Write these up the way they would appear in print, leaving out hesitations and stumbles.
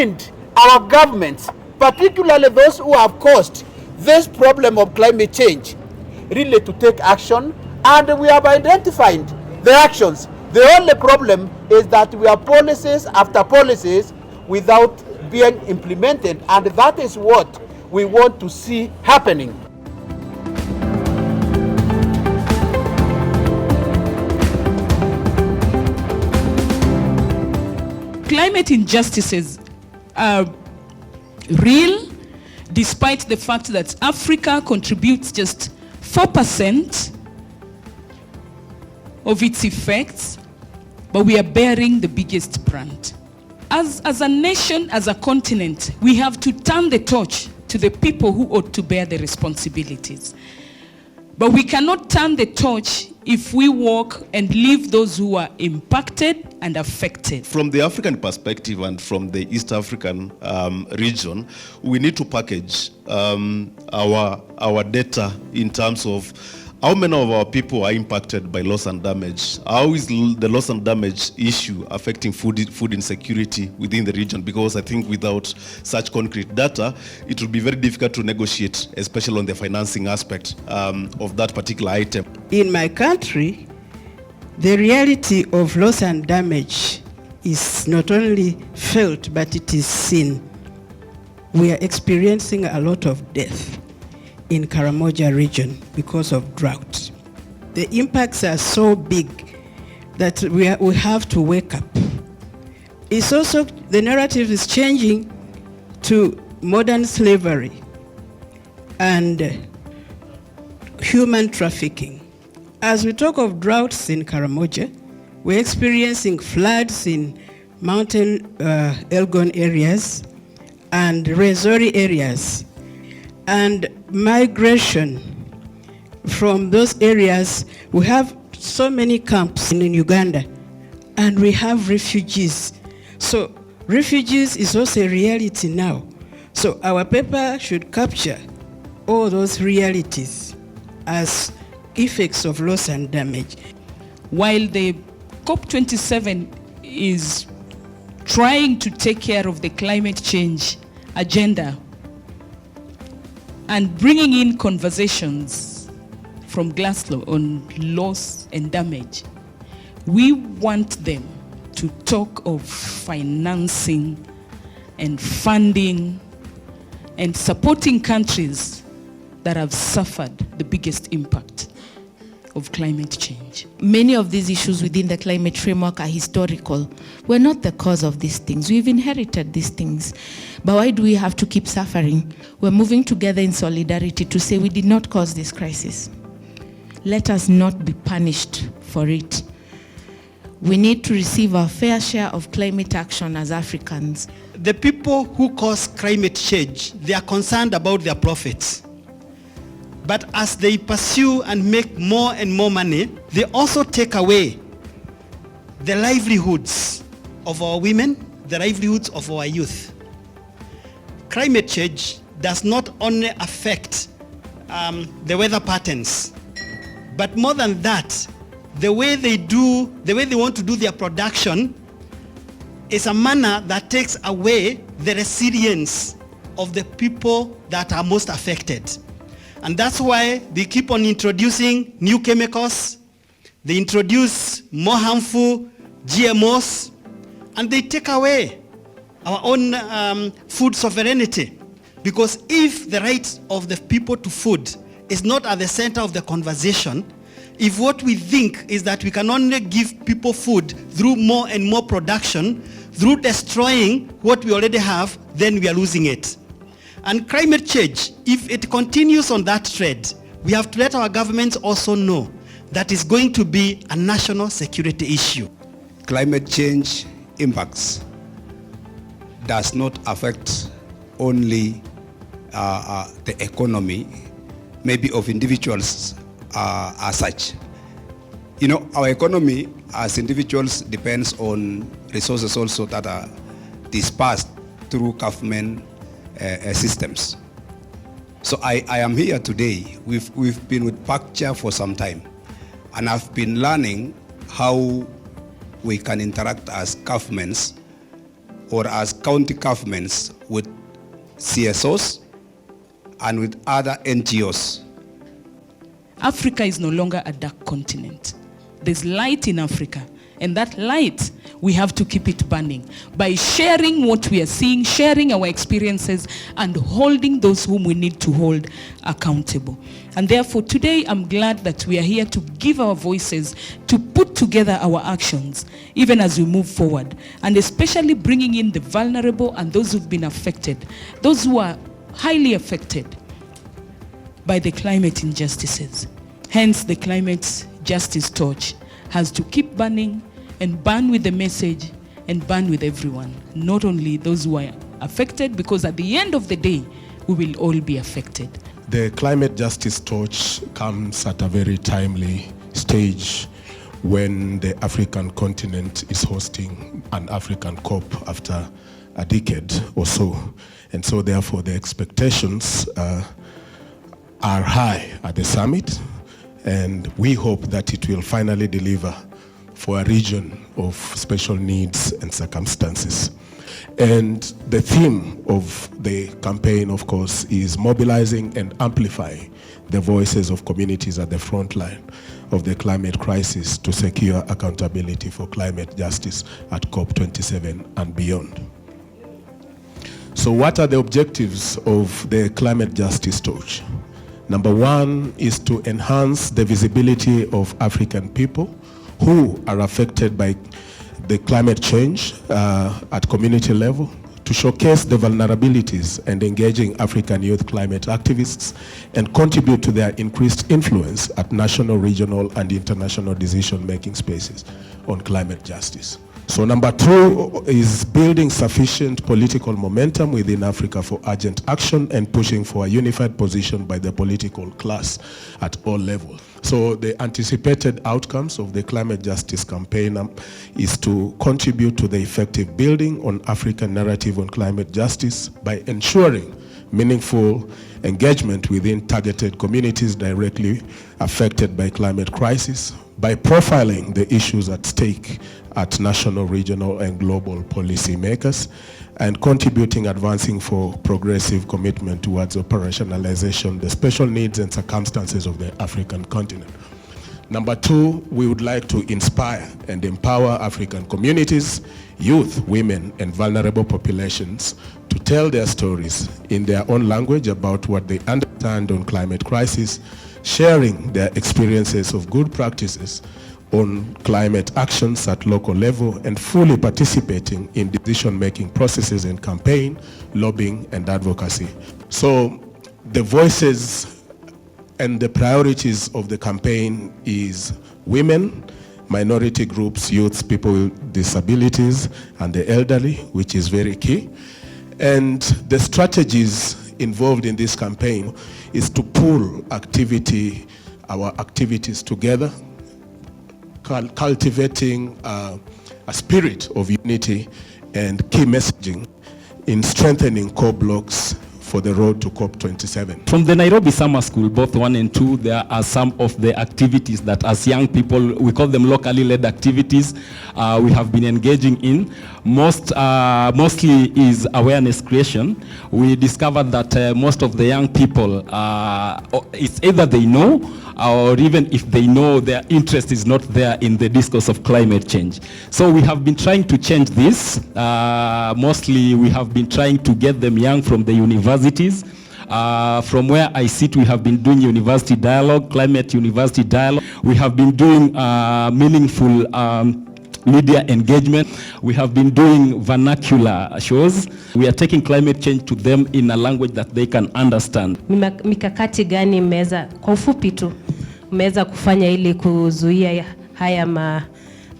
remind our governments, particularly those who have caused this problem of climate change, really to take action, and we have identified the actions. The only problem is that we have policies after policies without being implemented, and that is what we want to see happening. Climate injustices are real, despite the fact that Africa contributes just 4% of its effects, but we are bearing the biggest brunt. As a nation, as a continent, we have to turn the torch to the people who ought to bear the responsibilities. But we cannot turn the torch if we walk and leave those who are impacted and affected. From the African perspective and from the East African region, we need to package our data in terms of how many of our people are impacted by loss and damage. How is the loss and damage issue affecting food insecurity within the region? Because I think without such concrete data, it will be very difficult to negotiate, especially on the financing aspect of that particular item. In my country, the reality of loss and damage is not only felt, but it is seen. We are experiencing a lot of death in Karamoja region because of drought. The impacts are so big that we have to wake up. It's also, the narrative is changing to modern slavery and human trafficking. As we talk of droughts in Karamoja, we're experiencing floods in mountain Elgon areas and Rwenzori areas, and migration from those areas. We have so many camps in Uganda, and we have refugees. So refugees is also a reality now. So our paper should capture all those realities as effects of loss and damage. While the COP27 is trying to take care of the climate change agenda and bringing in conversations from Glasgow on loss and damage, we want them to talk of financing and funding and supporting countries that have suffered the biggest impact of climate change. Many of these issues within the climate framework are historical. We're not the cause of these things. We've inherited these things. But why do we have to keep suffering? We're moving together in solidarity to say we did not cause this crisis. Let us not be punished for it. We need to receive our fair share of climate action as Africans. The people who cause climate change, they are concerned about their profits. But as they pursue and make more and more money, they also take away the livelihoods of our women, the livelihoods of our youth. Climate change does not only affect the weather patterns, but more than that, the way they want to do their production is a manner that takes away the resilience of the people that are most affected. And that's why they keep on introducing new chemicals, they introduce more harmful GMOs, and they take away our own food sovereignty. Because if the right of the people to food is not at the center of the conversation, if what we think is that we can only give people food through more and more production, through destroying what we already have, then we are losing it. And climate change, if it continues on that thread, we have to let our governments also know that it's going to be a national security issue. Climate change impacts does not affect only the economy, maybe of individuals as such. You know, our economy as individuals depends on resources also that are dispersed through government systems. So I am here today. We've been with PACTURE for some time, and I've been learning how we can interact as governments or as county governments with CSOs and with other NGOs. Africa is no longer a dark continent. There's light in Africa, and that light, we have to keep it burning by sharing what we are seeing, sharing our experiences, and holding those whom we need to hold accountable. And therefore, today, I'm glad that we are here to give our voices, to put together our actions, even as we move forward, and especially bringing in the vulnerable and those who've been affected, those who are highly affected by the climate injustices. Hence, the climate justice torch has to keep burning and burn with the message and burn with everyone, not only those who are affected, because at the end of the day, we will all be affected. The climate justice torch comes at a very timely stage when the African continent is hosting an African COP after a decade or so. And so therefore the expectations are high at the summit, and we hope that it will finally deliver for a region of special needs and circumstances. And the theme of the campaign, of course, is mobilizing and amplifying the voices of communities at the front line of the climate crisis to secure accountability for climate justice at COP27 and beyond. So what are the objectives of the climate justice torch? Number one is to enhance the visibility of African people who are affected by the climate change at community level, to showcase the vulnerabilities and engaging African youth climate activists and contribute to their increased influence at national, regional, and international decision-making spaces on climate justice. So number two is building sufficient political momentum within Africa for urgent action and pushing for a unified position by the political class at all levels. So the anticipated outcomes of the climate justice campaign is to contribute to the effective building on African narrative on climate justice by ensuring meaningful engagement within targeted communities directly affected by climate crisis, by profiling the issues at stake at national, regional, and global policy makers, and contributing advancing for progressive commitment towards operationalization, the special needs and circumstances of the African continent. Number two, we would like to inspire and empower African communities, youth, women, and vulnerable populations to tell their stories in their own language about what they understand on climate crisis, sharing their experiences of good practices on climate actions at local level, and fully participating in decision-making processes in campaign, lobbying, and advocacy. So the voices and the priorities of the campaign is women, minority groups, youths, people with disabilities, and the elderly, which is very key. And the strategies involved in this campaign is to pool our activities together, cultivating a spirit of unity and key messaging in strengthening core blocks for the road to COP27. From the Nairobi Summer School, both 1 and 2, there are some of the activities that as young people, we call them locally led activities, we have been engaging in. Mostly is awareness creation. We discovered that most of the young people, it's either they know, or even if they know, their interest is not there in the discourse of climate change. So we have been trying to change this. Mostly we have been trying to get them young from the universities. From where I sit, we have been doing university dialogue, climate university dialogue. We have been doing meaningful media engagement. We have been doing vernacular shows. We are taking climate change to them in a language that they can understand. Mikakati gani mmeweza, kwa ufupi tu, mmeweza kufanya ili kuzuia haya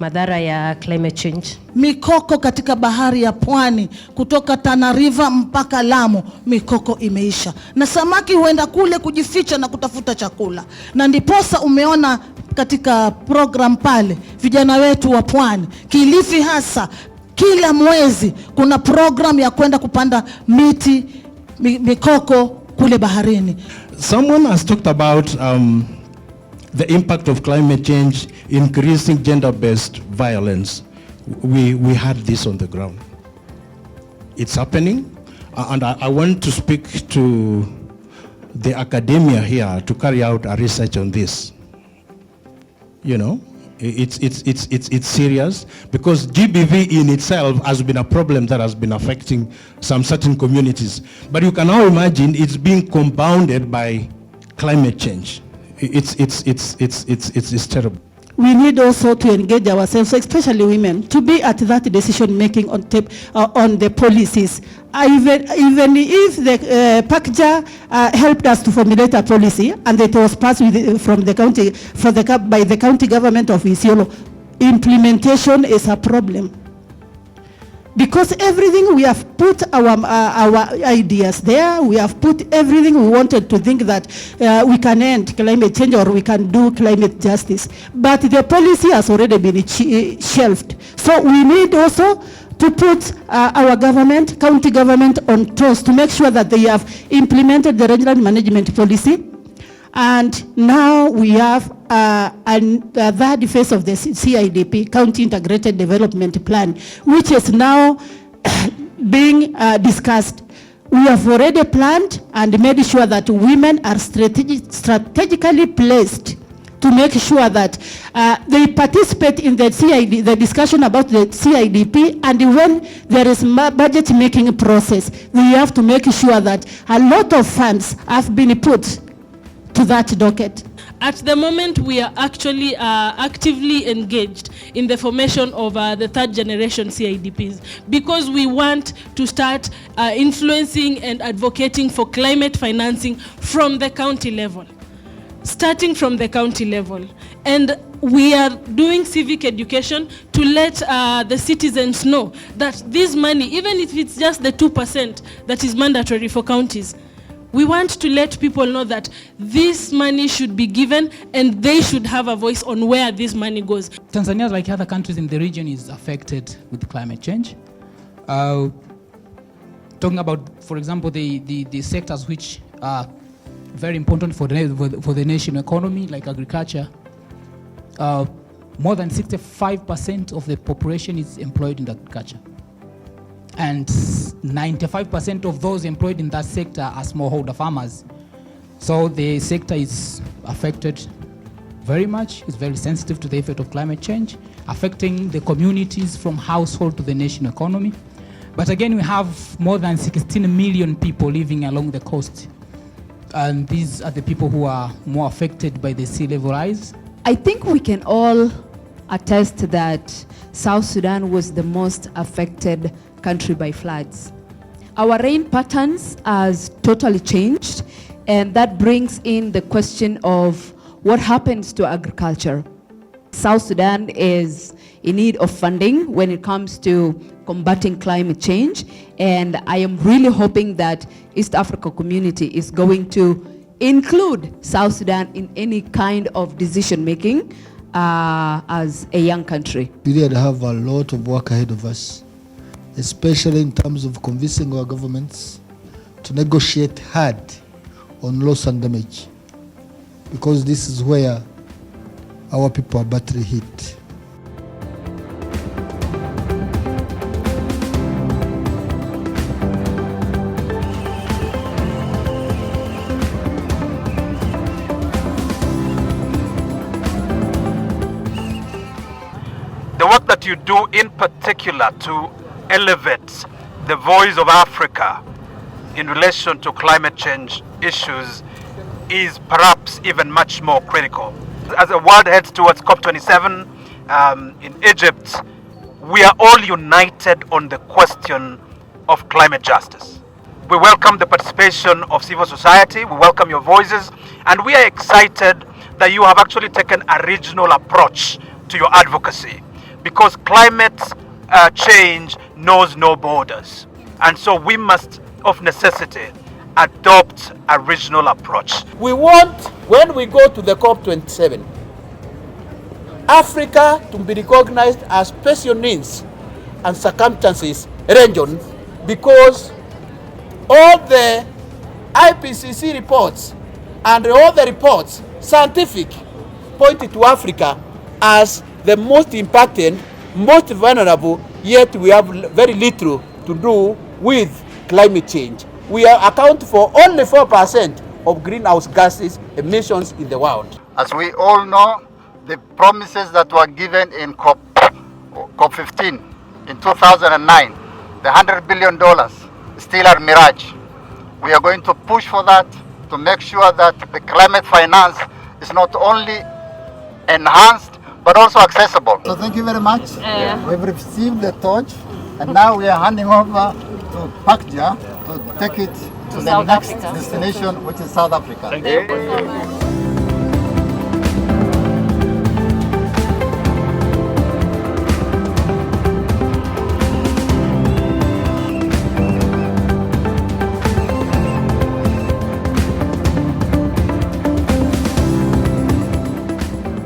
madhara ya climate change? Mikoko katika bahari ya Pwani kutoka Tana River mpaka Lamu, mikoko imeisha. Na samaki huenda kule kujificha na kutafuta chakula. Na ndiposa umeona katika program pale, vijana wetu wa Pwani, Kilifi hasa, kila mwezi kuna program ya kwenda kupanda miti, mikoko kule baharini. Someone has talked about the impact of climate change increasing gender-based violence. We had this on the ground. it's happening. And I want to speak to the academia here to carry out a research on this. You know, it's serious, because GBV in itself has been a problem that has been affecting some certain communities. But you can now imagine it's being compounded by climate change. It's terrible. We need also to engage ourselves, especially women, to be at that decision making on the policies. Even if the PACJA helped us to formulate a policy and it was passed from the county, by the county government of Isiolo, implementation is a problem. Because everything we have put our ideas there, we have put everything we wanted to think that we can end climate change or we can do climate justice. But the policy has already been shelved. So we need also to put our government, county government on toes to make sure that they have implemented the regional management policy. And now we have the third phase of the CIDP, County Integrated Development Plan, which is now being discussed. We have already planned and made sure that women are strategically placed to make sure that they participate in the discussion about the CIDP, and when there is budget making process, we have to make sure that a lot of funds have been put to that docket. At the moment, we are actually actively engaged in the formation of the third generation CIDPs, because we want to start influencing and advocating for climate financing from the county level, starting from the county level. And we are doing civic education to let the citizens know that this money, even if it's just the 2% that is mandatory for counties, we want to let people know that this money should be given and they should have a voice on where this money goes. Tanzania, like other countries in the region, is affected with climate change. Talking about, for example, the sectors which are very important for the national economy, like agriculture. More than 65% of the population is employed in agriculture. And 95% of those employed in that sector are smallholder farmers. So the sector is affected very much. It's very sensitive to the effect of climate change, affecting the communities from household to the national economy. But again, we have more than 16 million people living along the coast. And these are the people who are more affected by the sea level rise. I think we can all attest that South Sudan was the most affected country by floods. Our rain patterns has totally changed, and that brings in the question of what happens to agriculture. South Sudan is in need of funding when it comes to combating climate change, and I am really hoping that East Africa community is going to include South Sudan in any kind of decision making as a young country. We really have a lot of work ahead of us, especially in terms of convincing our governments to negotiate hard on loss and damage, because this is where our people are badly hit. The work that you do in particular to elevate the voice of Africa in relation to climate change issues is perhaps even much more critical. As the world heads towards COP27 in Egypt, we are all united on the question of climate justice. We welcome the participation of civil society, we welcome your voices, and we are excited that you have actually taken a regional approach to your advocacy, because climate change knows no borders. And so we must, of necessity, adopt a regional approach. We want, when we go to the COP27, Africa to be recognized as special needs and circumstances region, because all the IPCC reports and all the reports, scientific, pointed to Africa as the most impacted, most vulnerable, yet we have very little to do with climate change. We account for only 4% of greenhouse gases emissions in the world. As we all know, the promises that were given in COP15 in 2009, the $100 billion still are mirage. We are going to push for that to make sure that the climate finance is not only enhanced but also accessible. So thank you very much. We've received the torch and now we are handing over to Pakja to take it to the next destination, which is South Africa. Thank you.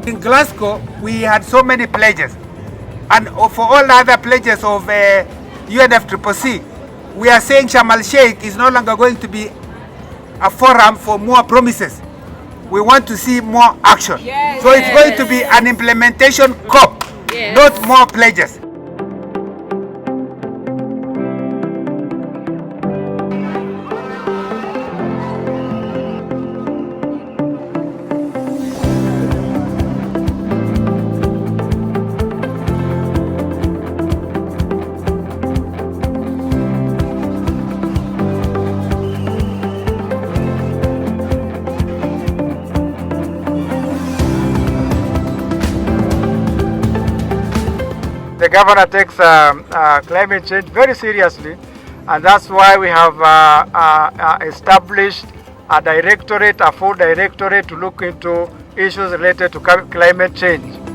In Glasgow, we had so many pledges, and for all the other pledges of UNFCCC, we are saying Sharm el-Sheikh is no longer going to be a forum for more promises. We want to see more action. Yes. So it's going to be an implementation COP, yes, not more pledges. The governor takes climate change very seriously, and that's why we have established a directorate, a full directorate to look into issues related to climate change.